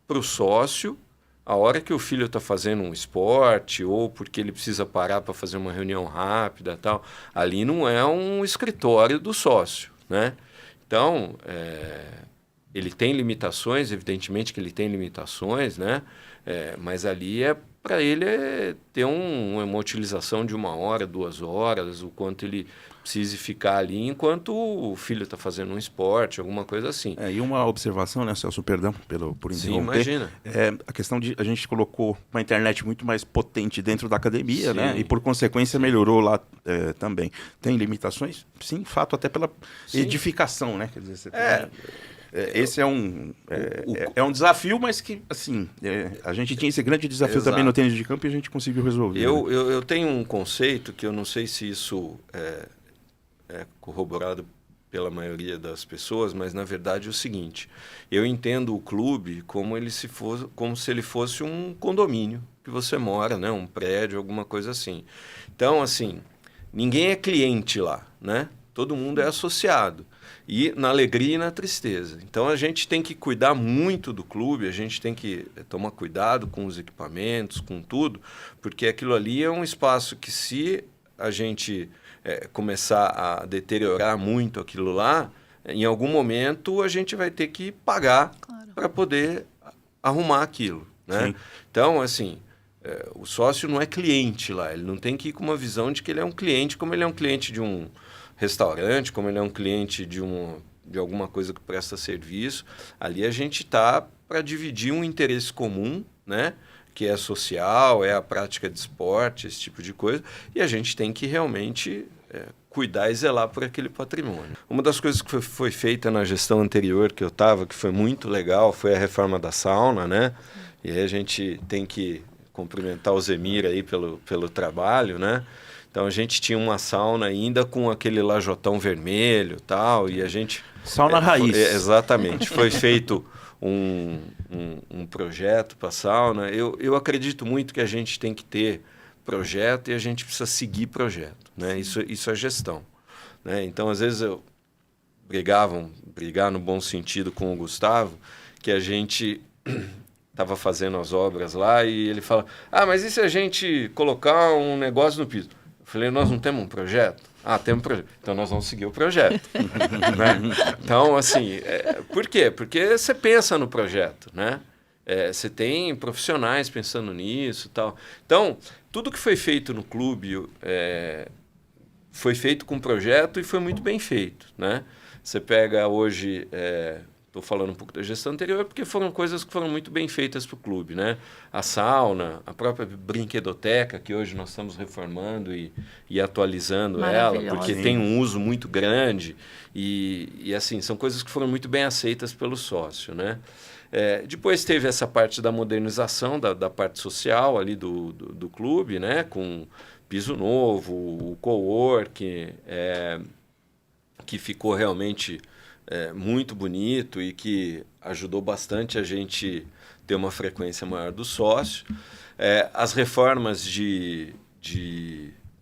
Speaker 4: para o sócio a hora que o filho está fazendo um esporte ou porque ele precisa parar para fazer uma reunião rápida, tal. Ali não é um escritório do sócio, né? Então, ele tem limitações, evidentemente que ele tem limitações, né? Mas ali para ele ter uma utilização de 1 hora, 2 horas, o quanto ele precise ficar ali enquanto o filho está fazendo um esporte, alguma coisa assim.
Speaker 1: E uma observação, né, Celso, perdão por interromper.
Speaker 4: Sim, imagina.
Speaker 1: A questão de a gente colocou uma internet muito mais potente dentro da academia,
Speaker 4: Sim.
Speaker 1: né? E por consequência melhorou lá também. Tem limitações? Sim, fato, até pela edificação, né? Quer dizer, você tem... Esse é um desafio, mas que, assim, a gente tinha esse grande desafio
Speaker 4: Exato.
Speaker 1: também no tênis de campo e a gente conseguiu resolver.
Speaker 4: Eu tenho um conceito que eu não sei se isso é corroborado pela maioria das pessoas, mas, na verdade, é o seguinte. Eu entendo o clube como se ele fosse um condomínio que você mora, né? Um prédio, alguma coisa assim. Então, assim, ninguém é cliente lá, né? Todo mundo é associado. E na alegria e na tristeza. Então, a gente tem que cuidar muito do clube, a gente tem que tomar cuidado com os equipamentos, com tudo, porque aquilo ali é um espaço que, se a gente começar a deteriorar muito aquilo lá, em algum momento a gente vai ter que pagar para poder arrumar aquilo, né?
Speaker 1: Sim.
Speaker 4: Então, assim, o sócio não é cliente lá, ele não tem que ir com uma visão de que ele é um cliente, como ele é um cliente de um restaurante, como ele é um cliente de alguma coisa que presta serviço. Ali a gente está para dividir um interesse comum, né? Que é social, é a prática de esporte, esse tipo de coisa, e a gente tem que realmente cuidar e zelar por aquele patrimônio. Uma das coisas que foi feita na gestão anterior que eu estava, que foi muito legal, foi a reforma da sauna, né? E aí a gente tem que cumprimentar o Zemir aí pelo trabalho, né? Então a gente tinha uma sauna ainda com aquele lajotão vermelho, tal, e a gente...
Speaker 1: Sauna raiz.
Speaker 4: Exatamente. Foi feito um projeto para a sauna. Eu acredito muito que a gente tem que ter projeto e a gente precisa seguir projeto, né? Isso é gestão, né? Então, às vezes, eu brigar no bom sentido com o Gustavo, que a gente estava fazendo as obras lá e ele fala, mas e se a gente colocar um negócio no piso? Eu falei, nós não temos um projeto? Temos um projeto. Então, nós vamos seguir o projeto. Né? Então, assim, por quê? Porque você pensa no projeto, né? Você tem profissionais pensando nisso e tal. Então, tudo que foi feito no clube foi feito com projeto e foi muito bem feito, né? Você pega hoje... Estou falando um pouco da gestão anterior, porque foram coisas que foram muito bem feitas para o clube, né? A sauna, a própria brinquedoteca, que hoje nós estamos reformando e atualizando ela, porque tem um uso muito grande. E assim, são coisas que foram muito bem aceitas pelo sócio, né? Depois teve essa parte da modernização, da parte social ali do clube, né? Com piso novo, o co-work, que ficou realmente... muito bonito e que ajudou bastante a gente ter uma frequência maior do sócio. As reformas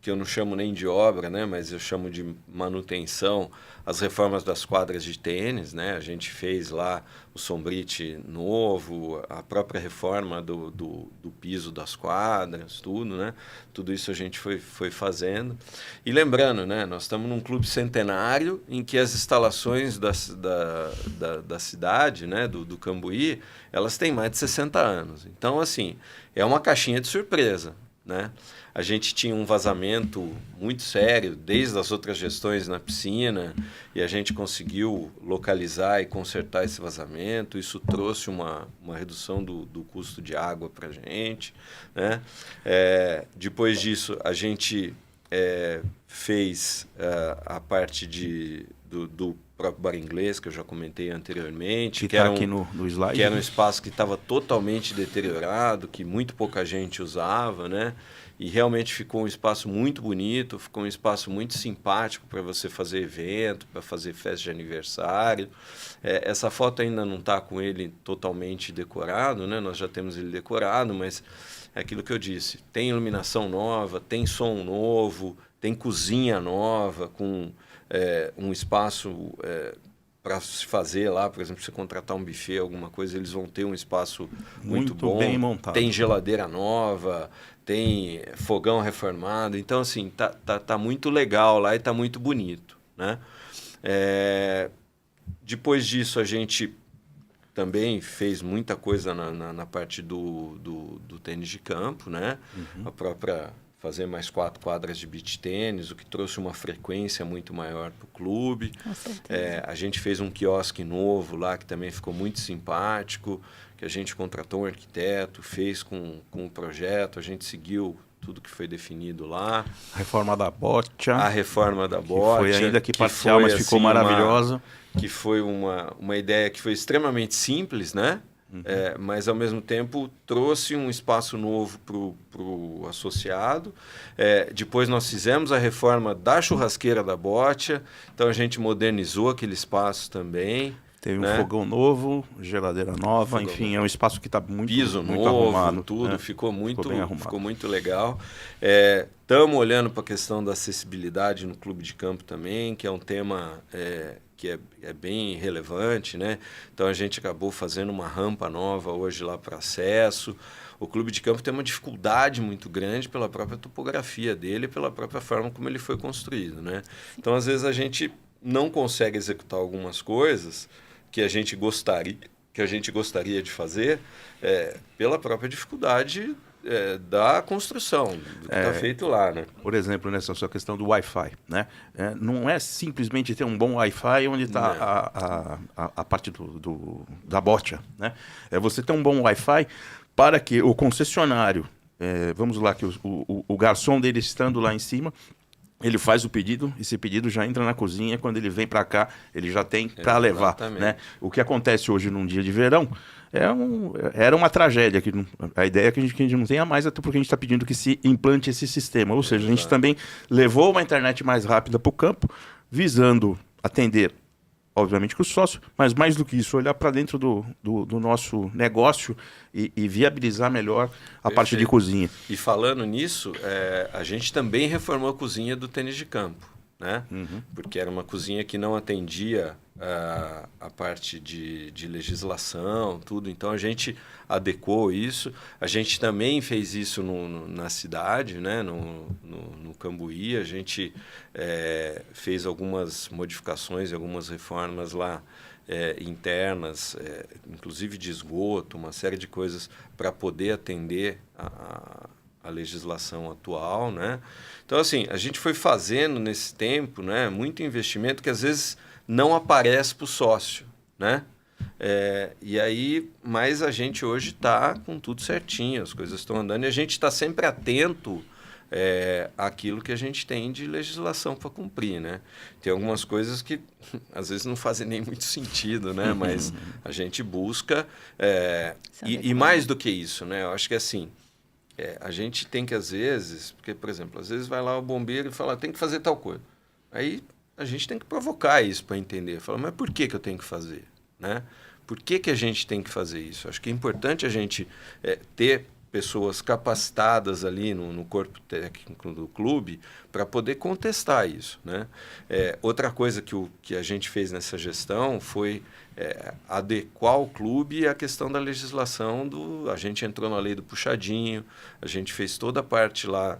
Speaker 4: que eu não chamo nem de obra, né, mas eu chamo de manutenção, as reformas das quadras de tênis, né, a gente fez lá o sombrite novo, a própria reforma do piso das quadras, tudo, né, tudo isso a gente foi fazendo. E lembrando, né, nós estamos num clube centenário em que as instalações da cidade, né, do Cambuí, elas têm mais de 60 anos. Então, assim, é uma caixinha de surpresa, né? A gente tinha um vazamento muito sério desde as outras gestões na piscina e a gente conseguiu localizar e consertar esse vazamento. Isso trouxe uma redução do custo de água para a gente, né? Depois disso, a gente fez a parte do próprio bar inglês, que eu já comentei anteriormente.
Speaker 1: Que está aqui no slide.
Speaker 4: Que era um espaço que estava totalmente deteriorado, que muito pouca gente usava, né? E realmente ficou um espaço muito bonito, ficou um espaço muito simpático para você fazer evento, para fazer festa de aniversário. Essa foto ainda não está com ele totalmente decorado, né? Nós já temos ele decorado, mas é aquilo que eu disse. Tem iluminação nova, tem som novo, tem cozinha nova, com um espaço para se fazer lá, por exemplo, se você contratar um buffet, alguma coisa, eles vão ter um espaço muito bom.
Speaker 1: Bem montado.
Speaker 4: Tem geladeira nova, tem fogão reformado. Então, assim, tá muito legal lá e tá muito bonito, né? Depois disso, a gente também fez muita coisa na parte do tênis de campo, né? Uhum. A própria... fazer mais 4 quadras de beach tênis, o que trouxe uma frequência muito maior para o clube.
Speaker 3: Com certeza.
Speaker 4: A gente fez um quiosque novo lá, que também ficou muito simpático, que a gente contratou um arquiteto, fez com o projeto, a gente seguiu tudo que foi definido lá.
Speaker 1: A reforma da Bocha.
Speaker 4: A reforma da Bocha.
Speaker 1: Foi ainda que parcial, mas ficou maravilhosa.
Speaker 4: Que foi uma ideia que foi extremamente simples, né? Uhum. Mas, ao mesmo tempo, trouxe um espaço novo para o associado. Depois nós fizemos a reforma da churrasqueira da Bocha, então a gente modernizou aquele espaço também.
Speaker 1: Teve um fogão novo, geladeira nova, enfim, é um espaço que está muito,
Speaker 4: piso
Speaker 1: muito
Speaker 4: novo,
Speaker 1: arrumado.
Speaker 4: Tudo, ficou
Speaker 1: ficou
Speaker 4: muito legal. Estamos olhando para a questão da acessibilidade no clube de campo também, que é um tema... que é bem relevante, né? Então a gente acabou fazendo uma rampa nova hoje lá para acesso. O clube de campo tem uma dificuldade muito grande pela própria topografia dele, pela própria forma como ele foi construído, né? Então às vezes a gente não consegue executar algumas coisas que a gente gostaria de fazer pela própria dificuldade da construção, do que está feito lá, né?
Speaker 1: Por exemplo, nessa sua questão do Wi-Fi, né? Não é simplesmente ter um bom Wi-Fi onde está a parte da bocha, né? É você ter um bom Wi-Fi para que o concessionário, vamos lá, que o garçom dele estando lá em cima, ele faz o pedido, esse pedido já entra na cozinha, quando ele vem para cá, ele já tem para levar, né? O que acontece hoje num dia de verão era uma tragédia. A ideia é que a gente não tenha mais, até porque a gente está pedindo que se implante esse sistema. Ou seja, a gente também levou uma internet mais rápida para o campo, visando atender, obviamente, com o sócio, mas mais do que isso, olhar para dentro do nosso negócio e viabilizar melhor a parte de cozinha.
Speaker 4: E falando nisso, a gente também reformou a cozinha do tênis de campo, né? Porque era uma cozinha que não atendia a parte de legislação, tudo. Então, a gente adequou isso. A gente também fez isso na cidade, né? no Cambuí. A gente fez algumas modificações, algumas reformas lá internas, inclusive de esgoto, uma série de coisas para poder atender a legislação atual, né? Então, assim, a gente foi fazendo nesse tempo, né, muito investimento que às vezes não aparece para o sócio, né? E aí, mas a gente hoje está com tudo certinho, as coisas estão andando e a gente está sempre atento àquilo que a gente tem de legislação para cumprir, né? Tem algumas coisas que às vezes não fazem nem muito sentido, né? Mas a gente busca e mais do que isso, né? Eu acho que assim, a gente tem que às vezes, porque por exemplo, às vezes vai lá o bombeiro e fala, tem que fazer tal coisa. Aí a gente tem que provocar isso para entender. Fala, mas por que eu tenho que fazer, né? Por que a gente tem que fazer isso? Acho que é importante a gente ter pessoas capacitadas ali no corpo técnico do clube para poder contestar isso, né? Outra coisa que a gente fez nessa gestão foi adequar o clube à questão da legislação a gente entrou na lei do puxadinho, a gente fez toda a parte lá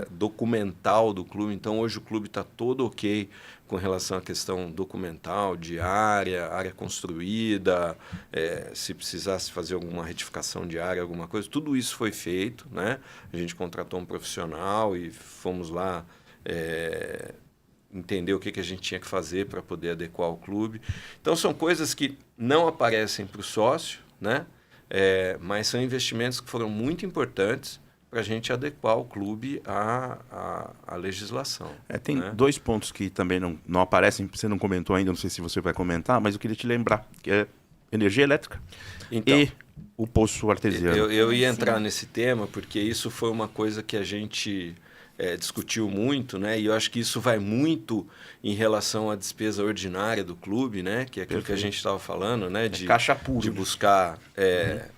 Speaker 4: documental do clube, então hoje o clube está todo ok com relação à questão documental, de área construída, se precisasse fazer alguma retificação de área, alguma coisa, tudo isso foi feito, né? A gente contratou um profissional e fomos lá entender o que a gente tinha que fazer para poder adequar o clube. Então, são coisas que não aparecem para o sócio, né? Mas são investimentos que foram muito importantes para a gente adequar o clube à legislação.
Speaker 1: Tem
Speaker 4: né?
Speaker 1: 2 pontos que também não aparecem, você não comentou ainda, não sei se você vai comentar, mas eu queria te lembrar, que é energia elétrica e o poço artesiano.
Speaker 4: Eu ia entrar nesse tema, porque isso foi uma coisa que a gente discutiu muito, né? E eu acho que isso vai muito em relação à despesa ordinária do clube, né? Que é aquilo que a gente estava falando, né? De
Speaker 1: caixa puro.
Speaker 4: De buscar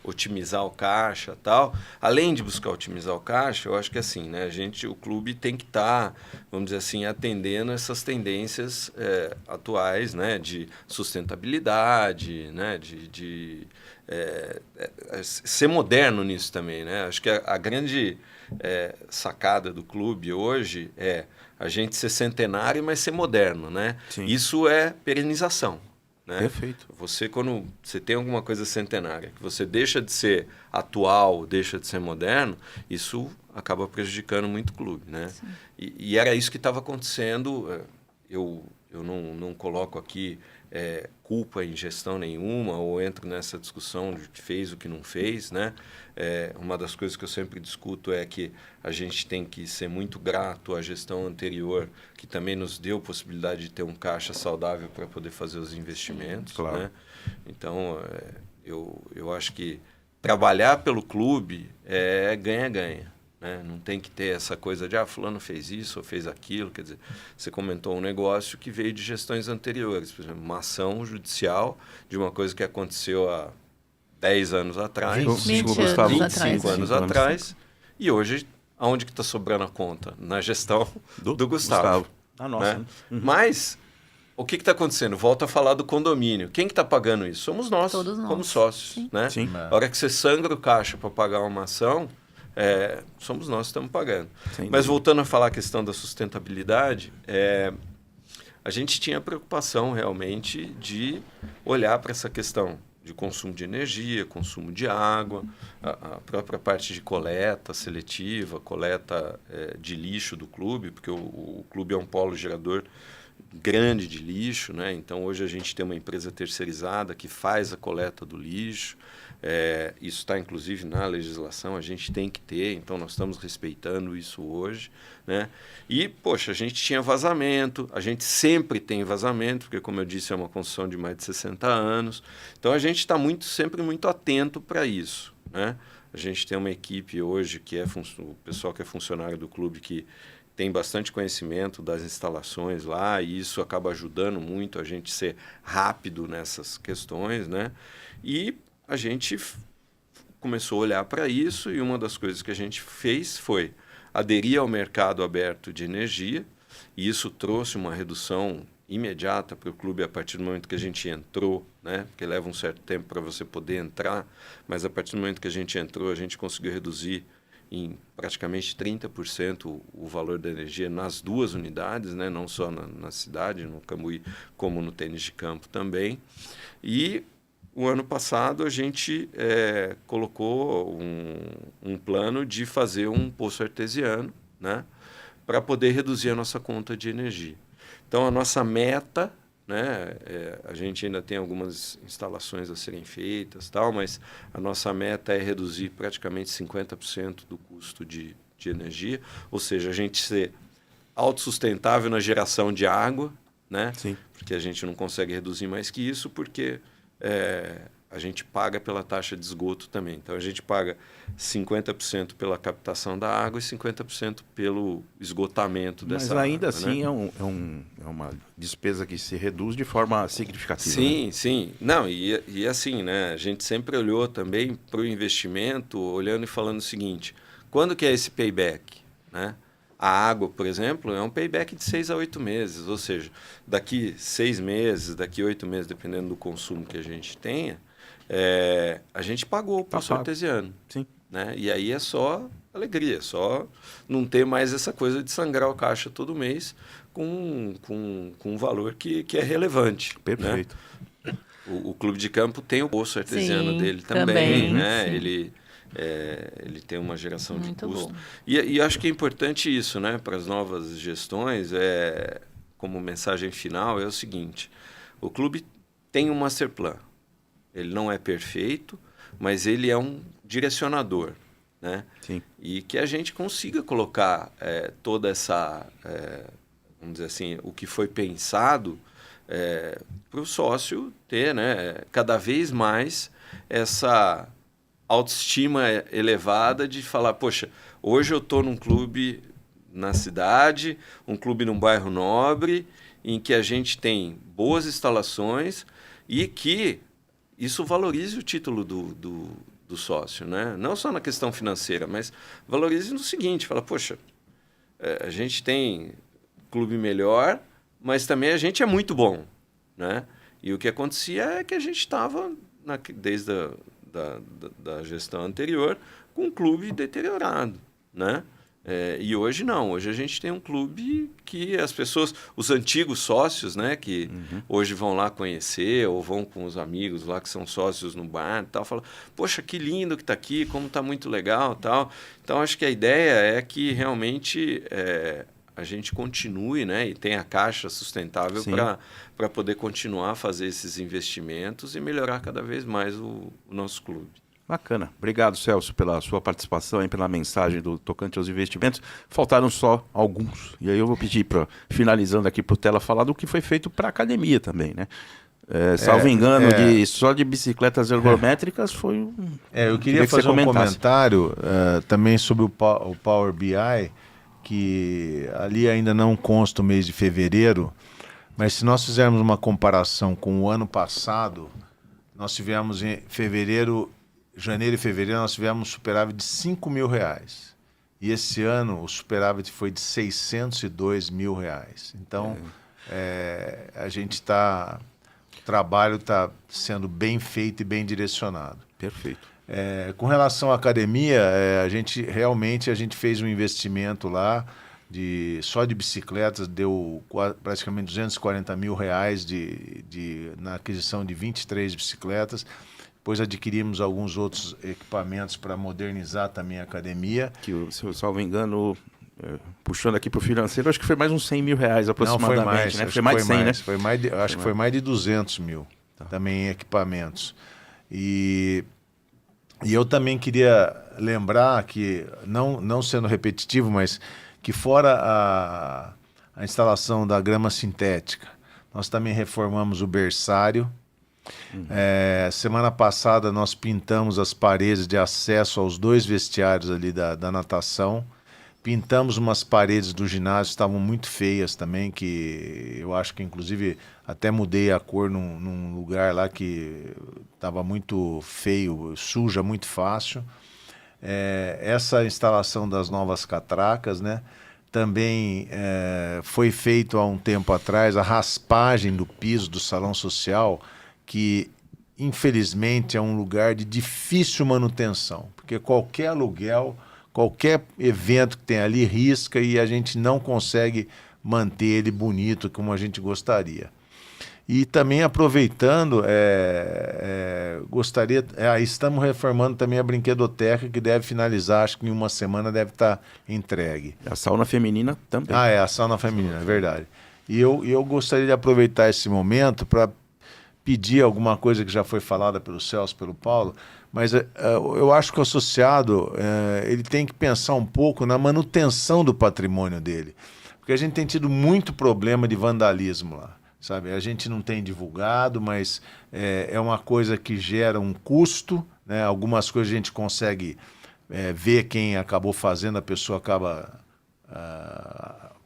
Speaker 4: otimizar o caixa, tal. Além de buscar otimizar o caixa, eu acho que assim, né? O clube tem que estar, vamos dizer assim, atendendo essas tendências atuais, né? De sustentabilidade, né? De ser moderno nisso também, né? Acho que a grande sacada do clube hoje é a gente ser centenário, mas ser moderno, né?
Speaker 1: Sim.
Speaker 4: Isso é perenização, né?
Speaker 1: Perfeito.
Speaker 4: Quando você tem alguma coisa centenária, que você deixa de ser atual, deixa de ser moderno, isso acaba prejudicando muito o clube, né? E era isso que estava acontecendo. Eu não coloco aqui culpa em gestão nenhuma ou entro nessa discussão de que fez o que não fez, né? Uma das coisas que eu sempre discuto é que a gente tem que ser muito grato à gestão anterior, que também nos deu possibilidade de ter um caixa saudável para poder fazer os investimentos.
Speaker 1: Claro.
Speaker 4: Né? Então, eu acho que trabalhar pelo clube é ganha-ganha. Né? Não tem que ter essa coisa de fulano fez isso ou fez aquilo. Quer dizer, você comentou um negócio que veio de gestões anteriores. Por exemplo, uma ação judicial de uma coisa que aconteceu há 10 anos atrás, 25 anos atrás, e hoje, aonde que está sobrando a conta? Na gestão do Gustavo.
Speaker 1: A nossa.
Speaker 4: Né? Mas, o que está acontecendo? Volto a falar do condomínio. Quem que está pagando isso? Somos nós,
Speaker 3: Todos nós.
Speaker 4: como sócios.
Speaker 3: Sim.
Speaker 4: Né?
Speaker 1: Sim.
Speaker 4: A hora que você sangra o caixa para pagar uma ação, somos nós que estamos pagando. Mas voltando a falar a questão da sustentabilidade, a gente tinha preocupação realmente de olhar para essa questão de consumo de energia, consumo de água, a própria parte de coleta seletiva, coleta de lixo do clube, porque o clube é um polo gerador grande de lixo, né? Então hoje a gente tem uma empresa terceirizada que faz a coleta do lixo. Isso está inclusive na legislação, a gente tem que ter, então nós estamos respeitando isso hoje, né? E, poxa, a gente tinha vazamento, a gente sempre tem vazamento, porque, como eu disse, é uma construção de mais de 60 anos, então a gente está sempre muito atento para isso, né? A gente tem uma equipe hoje que o pessoal que é funcionário do clube que tem bastante conhecimento das instalações lá, e isso acaba ajudando muito a gente ser rápido nessas questões, né? E a gente começou a olhar para isso, e uma das coisas que a gente fez foi aderir ao mercado aberto de energia, E isso trouxe uma redução imediata para o clube a partir do momento que a gente entrou, né? Porque leva um certo tempo para você poder entrar, mas a partir do momento que a gente entrou, a gente conseguiu reduzir em praticamente 30% o valor da energia nas duas unidades, né? Não só na cidade, no Cambuí, como no tênis de campo também. E o ano passado a gente colocou um plano de fazer um poço artesiano, né? Para poder reduzir a nossa conta de energia. Então, a nossa meta, né, a gente ainda tem algumas instalações a serem feitas, tal, mas a nossa meta é reduzir praticamente 50% do custo de energia, ou seja, a gente ser autossustentável na geração de água, né,
Speaker 1: Sim.
Speaker 4: porque a gente não consegue reduzir mais que isso, porque a gente paga pela taxa de esgoto também. Então, a gente paga 50% pela captação da água e 50% pelo esgotamento dessa água.
Speaker 1: Mas ainda assim
Speaker 4: né?
Speaker 1: é uma despesa que se reduz de forma significativa.
Speaker 4: Sim,
Speaker 1: né?
Speaker 4: sim. Não, e assim, né? A gente sempre olhou também para o investimento, olhando e falando o seguinte, quando que é esse payback? Né? A água, por exemplo, é um payback de 6 a 8 meses, ou seja, daqui 6 meses, daqui 8 meses, dependendo do consumo que a gente tenha, a gente pagou o poço artesiano.
Speaker 1: Sim.
Speaker 4: Né? E aí é só alegria, só não ter mais essa coisa de sangrar o caixa todo mês com um valor que é relevante.
Speaker 1: Perfeito.
Speaker 4: Né? O clube de campo tem o poço artesiano
Speaker 3: Sim,
Speaker 4: dele
Speaker 3: também,
Speaker 4: né?
Speaker 3: sim.
Speaker 4: Ele tem uma geração
Speaker 3: Muito
Speaker 4: de custo.
Speaker 3: bom.
Speaker 4: E acho que é importante isso, né? Para as novas gestões, como mensagem final, é o seguinte, o clube tem um master plan. Ele não é perfeito, mas ele é um direcionador, né?
Speaker 1: Sim.
Speaker 4: E que a gente consiga colocar toda essa, vamos dizer assim, o que foi pensado para o sócio ter, né, cada vez mais essa autoestima elevada de falar, poxa, hoje eu estou num clube na cidade, um clube num bairro nobre, em que a gente tem boas instalações e que isso valorize o título do sócio, né? Não só na questão financeira, mas valorize no seguinte, fala, poxa, a gente tem clube melhor, mas também a gente é muito bom, né? E o que acontecia é que a gente estava, desde da gestão anterior, com um clube deteriorado, né? E hoje não, hoje a gente tem um clube que as pessoas, os antigos sócios, né, que hoje vão lá conhecer ou vão com os amigos lá que são sócios no bar e tal, falam, poxa, que lindo que está aqui, como está muito legal tal. Então, acho que a ideia é que realmente a gente continue, né, e tenha caixa sustentável para poder continuar a fazer esses investimentos e melhorar cada vez mais o nosso clube.
Speaker 1: Bacana. Obrigado, Celso, pela sua participação e pela mensagem do tocante aos investimentos. Faltaram só alguns. E aí eu vou pedir, finalizando aqui para o Tela, falar do que foi feito para a academia também, né? Salvo engano, só de bicicletas ergométricas foi um...
Speaker 2: eu queria fazer um comentário também sobre o Power BI, que ali ainda não consta o mês de fevereiro, mas se nós fizermos uma comparação com o ano passado, nós tivemos em janeiro e fevereiro, nós tivemos um superávit de R$5 mil. E esse ano o superávit foi de R$602 mil. Então, a gente está... O trabalho está sendo bem feito e bem direcionado.
Speaker 1: Perfeito.
Speaker 2: Com relação à academia, a gente fez um investimento lá, só de bicicletas, deu praticamente R$240 mil na aquisição de 23 bicicletas. Depois adquirimos alguns outros equipamentos para modernizar também a academia.
Speaker 1: Que, se eu salvo engano, puxando aqui para o financeiro, acho que foi mais uns R$100 mil aproximadamente.
Speaker 2: Não, foi mais,
Speaker 1: né? Foi mais de 100, né?
Speaker 2: Acho que foi mais de 200 mil também em equipamentos. E eu também queria lembrar que, não sendo repetitivo, mas que fora a instalação da grama sintética, nós também reformamos o berçário. Semana passada nós pintamos as paredes de acesso aos 2 vestiários ali da natação. Pintamos umas paredes do ginásio, estavam muito feias também, que eu acho que inclusive até mudei a cor num lugar lá que estava muito feio, suja muito fácil. Essa instalação das novas catracas, né? Também foi feito há um tempo atrás a raspagem do piso do salão social, que infelizmente é um lugar de difícil manutenção, porque qualquer aluguel, qualquer evento que tem ali risca e a gente não consegue manter ele bonito como a gente gostaria. E também aproveitando, estamos reformando também a brinquedoteca, que deve finalizar, acho que em uma semana deve estar entregue.
Speaker 1: A sauna feminina também.
Speaker 2: A sauna feminina, é verdade. E eu gostaria de aproveitar esse momento para pedir alguma coisa que já foi falada pelo Celso, pelo Paulo, mas eu acho que o associado ele tem que pensar um pouco na manutenção do patrimônio dele, porque a gente tem tido muito problema de vandalismo lá. Sabe? A gente não tem divulgado, mas é uma coisa que gera um custo, né? Algumas coisas a gente consegue ver quem acabou fazendo, a pessoa acaba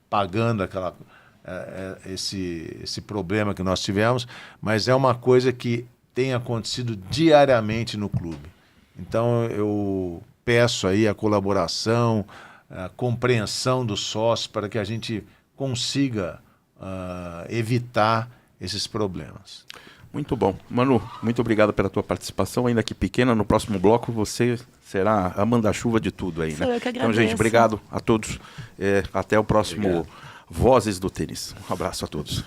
Speaker 2: pagando esse problema que nós tivemos, mas é uma coisa que tem acontecido diariamente no clube. Então eu peço aí a colaboração, a compreensão dos sócios para que a gente consiga evitar esses problemas.
Speaker 1: Muito bom. Manu, muito obrigado pela tua participação, ainda que pequena. No próximo bloco você será a manda-chuva de tudo aí, né?
Speaker 3: Eu que agradeço.
Speaker 1: Então, gente, obrigado a todos. Até o próximo Vozes do Tênis. Um abraço a todos.